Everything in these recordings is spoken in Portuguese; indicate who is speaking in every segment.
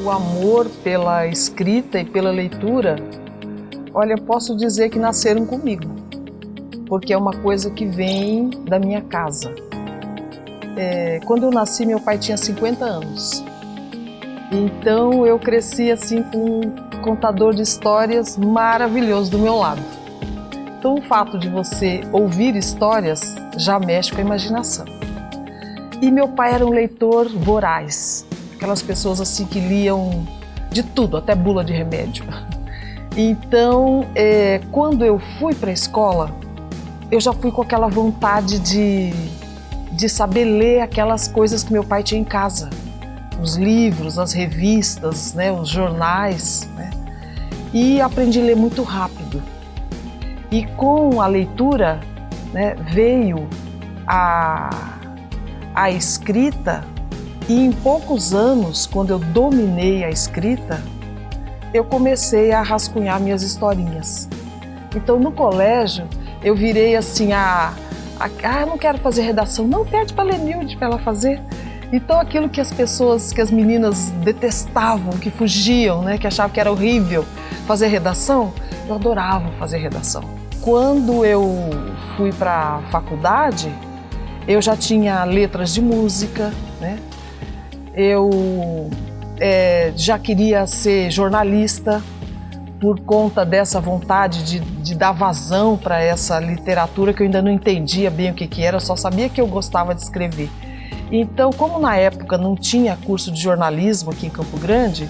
Speaker 1: O amor pela escrita e pela leitura, olha, posso dizer que nasceram comigo, porque é uma coisa que vem da minha casa. Quando eu nasci, meu pai tinha 50 anos. Então eu cresci assim com um contador de histórias maravilhoso do meu lado. Então o fato de você ouvir histórias já mexe com a imaginação. E meu pai era um leitor voraz, aquelas pessoas assim que liam de tudo, até bula de remédio. Então, quando eu fui para a escola, eu já fui com aquela vontade de saber ler aquelas coisas que meu pai tinha em casa. Os livros, as revistas, né, os jornais, né? E aprendi a ler muito rápido. E com a leitura, né, veio a escrita, e em poucos anos, quando eu dominei a escrita, eu comecei a rascunhar minhas historinhas. Então no colégio eu virei assim, eu não quero fazer redação, não, pede para a Lenilde para ela fazer. Então aquilo que as meninas detestavam, que fugiam, né, que achavam que era horrível fazer redação, eu adorava fazer redação. Quando eu fui para a faculdade, eu já tinha letras de música, né? Eu já queria ser jornalista por conta dessa vontade de dar vazão para essa literatura que eu ainda não entendia bem o que era, eu só sabia que eu gostava de escrever. Então, como na época não tinha curso de jornalismo aqui em Campo Grande,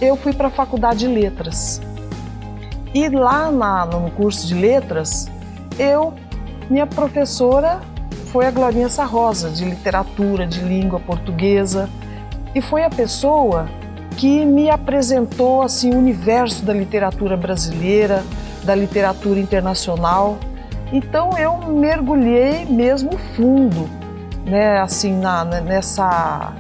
Speaker 1: eu fui para a Faculdade de Letras. E lá no curso de letras, minha professora foi a Glorinha Sarrosa, de literatura, de língua portuguesa, e foi a pessoa que me apresentou assim, o universo da literatura brasileira, da literatura internacional. Então eu mergulhei mesmo fundo, né, assim, nessa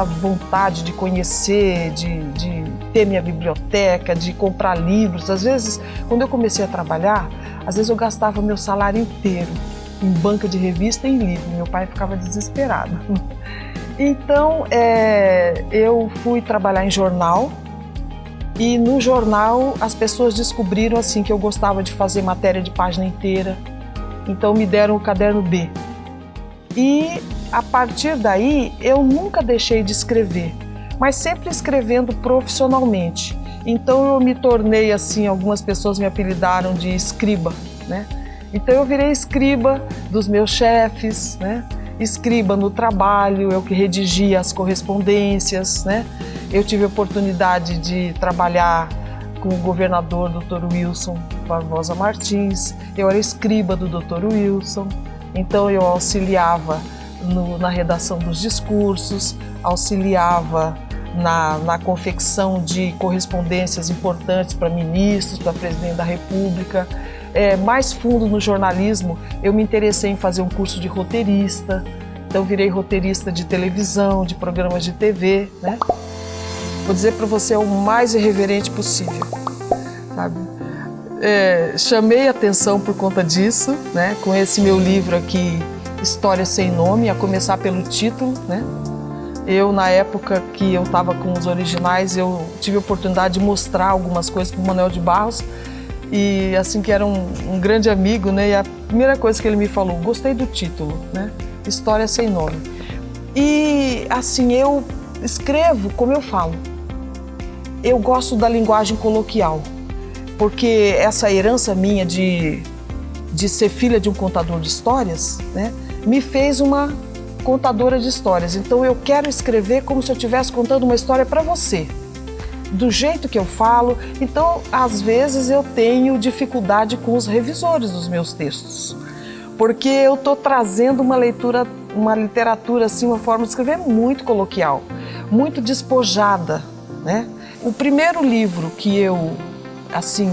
Speaker 1: vontade de conhecer, de ter minha biblioteca, de comprar livros. Às vezes, quando eu comecei a trabalhar, às vezes eu gastava meu salário inteiro em banca de revista e em livro. Meu pai ficava desesperado. Então, eu fui trabalhar em jornal, e no jornal as pessoas descobriram assim que eu gostava de fazer matéria de página inteira. Então me deram o caderno B. E a partir daí eu nunca deixei de escrever, mas sempre escrevendo profissionalmente. Então eu me tornei assim, algumas pessoas me apelidaram de escriba, né? Então eu virei escriba dos meus chefes, né? Escriba no trabalho, eu que redigia as correspondências, né? Eu tive a oportunidade de trabalhar com o governador Dr. Wilson Barbosa Martins, eu era escriba do Dr. Wilson, então eu auxiliava na redação dos discursos, auxiliava na confecção de correspondências importantes para ministros, para presidente da República. Mais fundo no jornalismo, eu me interessei em fazer um curso de roteirista, então virei roteirista de televisão, de programas de TV, né? Vou dizer para você, o mais irreverente possível, sabe? Chamei atenção por conta disso, né? Com esse meu livro aqui, História Sem Nome, a começar pelo título, né? Eu, na época que eu estava com os originais, eu tive a oportunidade de mostrar algumas coisas para o Manuel de Barros, e assim, que era um grande amigo, né? E a primeira coisa que ele me falou, gostei do título, né? História Sem Nome. E assim, eu escrevo como eu falo. Eu gosto da linguagem coloquial, porque essa herança minha de ser filha de um contador de histórias, né, me fez uma contadora de histórias. Então eu quero escrever como se eu estivesse contando uma história para você, do jeito que eu falo. Então, às vezes eu tenho dificuldade com os revisores dos meus textos, porque eu estou trazendo uma literatura, assim, uma forma de escrever muito coloquial, muito despojada, né? O primeiro livro que eu, assim,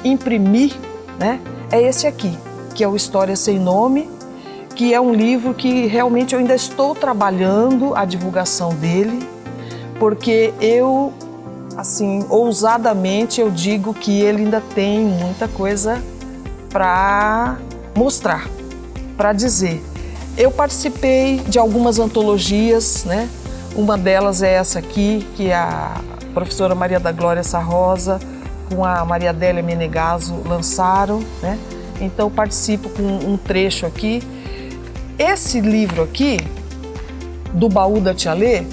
Speaker 1: imprimi, né, é esse aqui, que é o História Sem Nome, que é um livro que realmente eu ainda estou trabalhando a divulgação dele, porque eu, assim, ousadamente eu digo que ele ainda tem muita coisa para mostrar, para dizer. Eu participei de algumas antologias, né? Uma delas é essa aqui, que a professora Maria da Glória Sarrosa com a Maria Adélia Menegaso lançaram, né? Então participo com um trecho aqui. Esse livro aqui, do Baú da Tia Lê,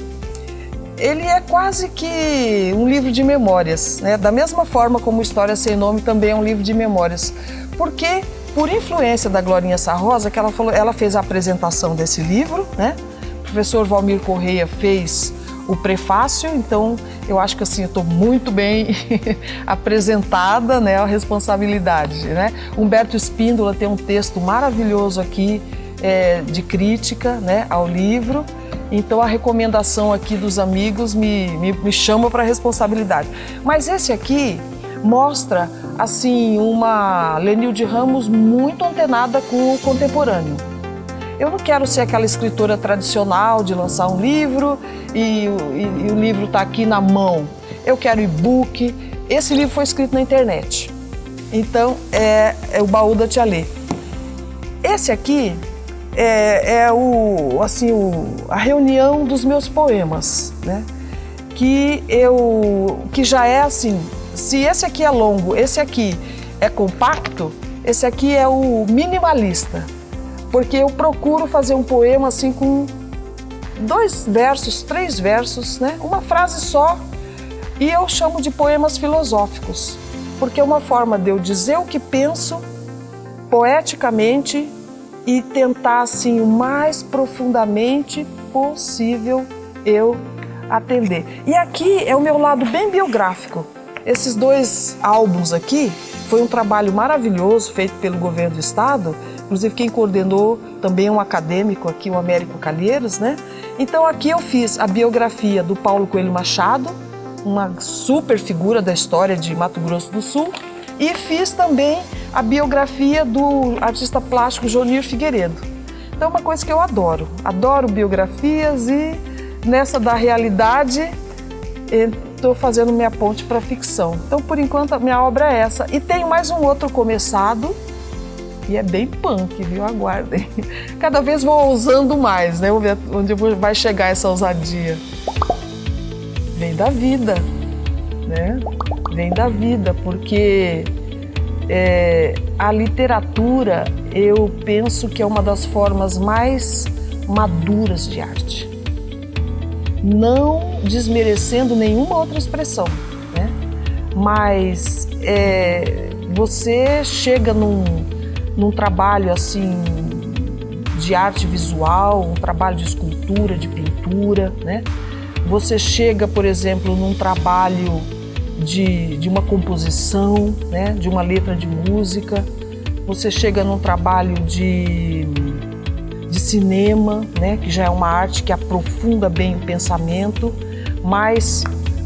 Speaker 1: ele é quase que um livro de memórias, né? Da mesma forma como História Sem Nome também é um livro de memórias. Porque, por influência da Glorinha Sarrosa, que ela fez a apresentação desse livro, né? O professor Valmir Correia fez o prefácio, então eu acho que assim, eu estou muito bem apresentada, né, a responsabilidade, né? Humberto Espíndola tem um texto maravilhoso aqui de crítica, né, ao livro, então a recomendação aqui dos amigos me chama para a responsabilidade. Mas esse aqui mostra assim uma Lenilde Ramos muito antenada com o contemporâneo. Eu não quero ser aquela escritora tradicional de lançar um livro e o livro está aqui na mão. Eu quero e-book. Esse livro foi escrito na internet. Então, é o Baú da Tia Lê. Esse aqui a reunião dos meus poemas, né? Que já é assim, se esse aqui é longo, esse aqui é compacto, esse aqui é o minimalista. Porque eu procuro fazer um poema assim com 2 versos, 3 versos, né? Uma frase só, e eu chamo de poemas filosóficos, porque é uma forma de eu dizer o que penso poeticamente e tentar assim o mais profundamente possível eu atender. E aqui é o meu lado bem biográfico. Esses 2 álbuns aqui foi um trabalho maravilhoso feito pelo governo do estado. Inclusive quem coordenou também é um acadêmico aqui, o Américo Calheiros, né? Então aqui eu fiz a biografia do Paulo Coelho Machado, uma super figura da história de Mato Grosso do Sul, e fiz também a biografia do artista plástico Jonir Figueiredo. Então é uma coisa que eu adoro biografias, e nessa da realidade estou fazendo minha ponte para a ficção. Então por enquanto a minha obra é essa, e tem mais um outro começado, e é bem punk, viu? Aguardem. Cada vez vou ousando mais, né? Vamos ver onde vai chegar essa ousadia. Vem da vida, né? Vem da vida, porque a literatura, eu penso que é uma das formas mais maduras de arte. Não desmerecendo nenhuma outra expressão, né? Mas você chega num trabalho assim de arte visual, um trabalho de escultura, de pintura, né? Você chega, por exemplo, num trabalho de uma composição, né? De uma letra de música. Você chega num trabalho de cinema, né? Que já é uma arte que aprofunda bem o pensamento, mas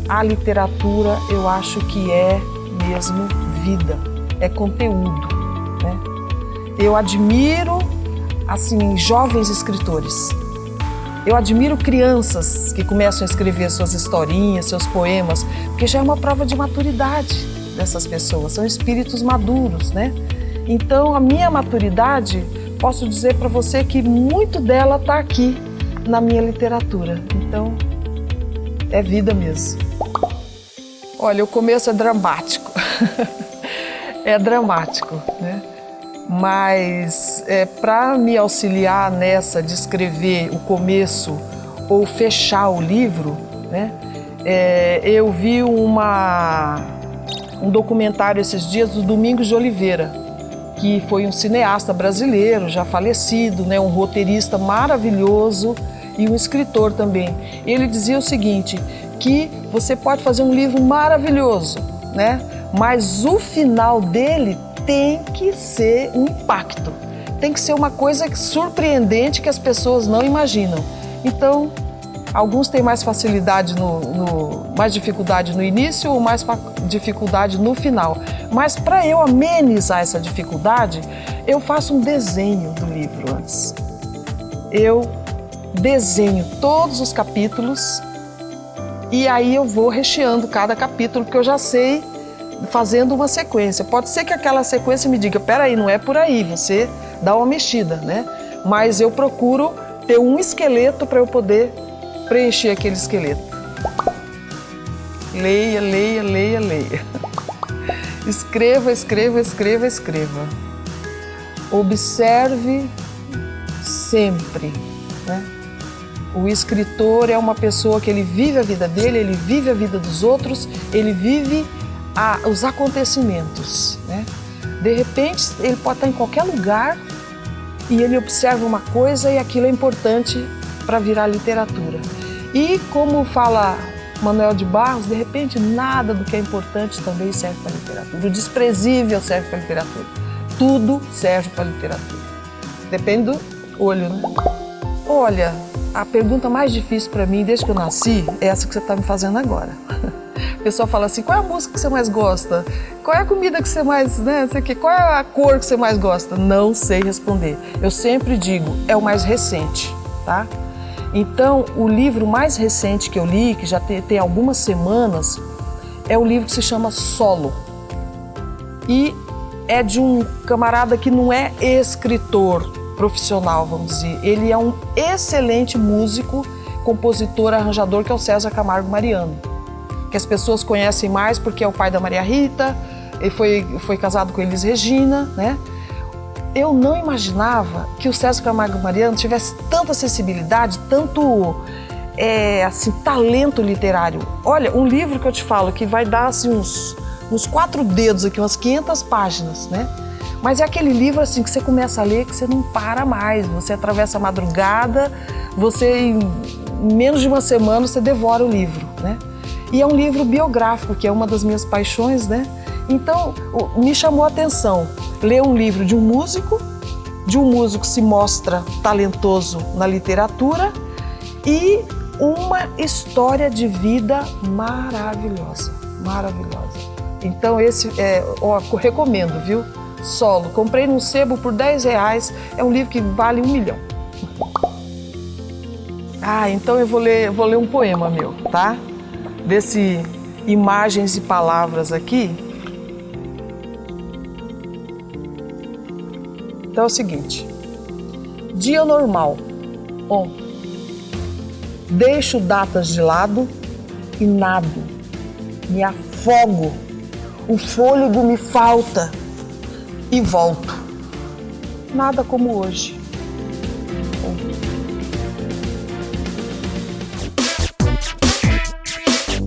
Speaker 1: a literatura eu acho que é mesmo vida, é conteúdo, né? Eu admiro, assim, jovens escritores. Eu admiro crianças que começam a escrever suas historinhas, seus poemas, porque já é uma prova de maturidade dessas pessoas, são espíritos maduros, né? Então, a minha maturidade, posso dizer para você que muito dela está aqui na minha literatura. Então, é vida mesmo. Olha, o começo é dramático. É dramático, né? Mas para me auxiliar nessa de escrever o começo ou fechar o livro, né, eu vi um documentário esses dias do Domingos de Oliveira, que foi um cineasta brasileiro já falecido, né, um roteirista maravilhoso e um escritor também. Ele dizia o seguinte, que você pode fazer um livro maravilhoso, né, mas o final dele tem que ser um impacto, tem que ser uma coisa surpreendente que as pessoas não imaginam. Então, alguns têm mais facilidade mais dificuldade no início ou mais dificuldade no final. Mas para eu amenizar essa dificuldade, eu faço um desenho do livro antes. Eu desenho todos os capítulos e aí eu vou recheando cada capítulo, porque eu já sei fazendo uma sequência. Pode ser que aquela sequência me diga, peraí, não é por aí, você dá uma mexida, né? Mas eu procuro ter um esqueleto para eu poder preencher aquele esqueleto. Leia, leia, leia, leia. Escreva, escreva, escreva, escreva. Observe sempre, né? O escritor é uma pessoa que ele vive a vida dele, ele vive a vida dos outros, ele vive os acontecimentos, né? De repente, ele pode estar em qualquer lugar e ele observa uma coisa e aquilo é importante para virar literatura. E como fala Manuel de Barros, de repente nada do que é importante também serve para literatura. O desprezível serve para literatura. Tudo serve para literatura. Depende do olho, né? Olha, a pergunta mais difícil para mim desde que eu nasci é essa que você está me fazendo agora. O pessoal fala assim, qual é a música que você mais gosta? Qual é a comida que você mais, né, sei que, qual é a cor que você mais gosta? Não sei responder. Eu sempre digo, é o mais recente, tá? Então, o livro mais recente que eu li, que já tem algumas semanas, é o livro que se chama Solo. E é de um camarada que não é escritor profissional, vamos dizer. Ele é um excelente músico, compositor, arranjador, que é o César Camargo Mariano. Que as pessoas conhecem mais porque é o pai da Maria Rita, ele foi casado com Elis Regina, né? Eu não imaginava que o César Camargo Mariano tivesse tanta sensibilidade, tanto assim, talento literário. Olha, um livro que eu te falo que vai dar assim, uns 4 dedos aqui, umas 500 páginas, né? Mas é aquele livro assim que você começa a ler que você não para mais, você atravessa a madrugada, você em menos de uma semana você devora o livro, né? E é um livro biográfico, que é uma das minhas paixões, né? Então, me chamou a atenção ler um livro de um músico que se mostra talentoso na literatura e uma história de vida maravilhosa, maravilhosa. Então, esse eu recomendo, viu? Solo. Comprei num sebo por R$10, é um livro que vale 1 milhão. Ah, então eu vou ler um poema meu, tá? Desse Imagens e Palavras aqui. Então é o seguinte, dia normal, deixo datas de lado e nado, me afogo, o fôlego me falta e volto, nada como hoje.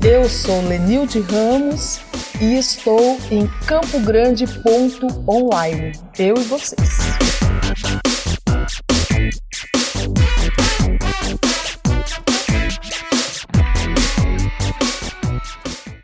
Speaker 1: Eu sou Lenilde Ramos e estou em Campo Grande.online. Eu e vocês.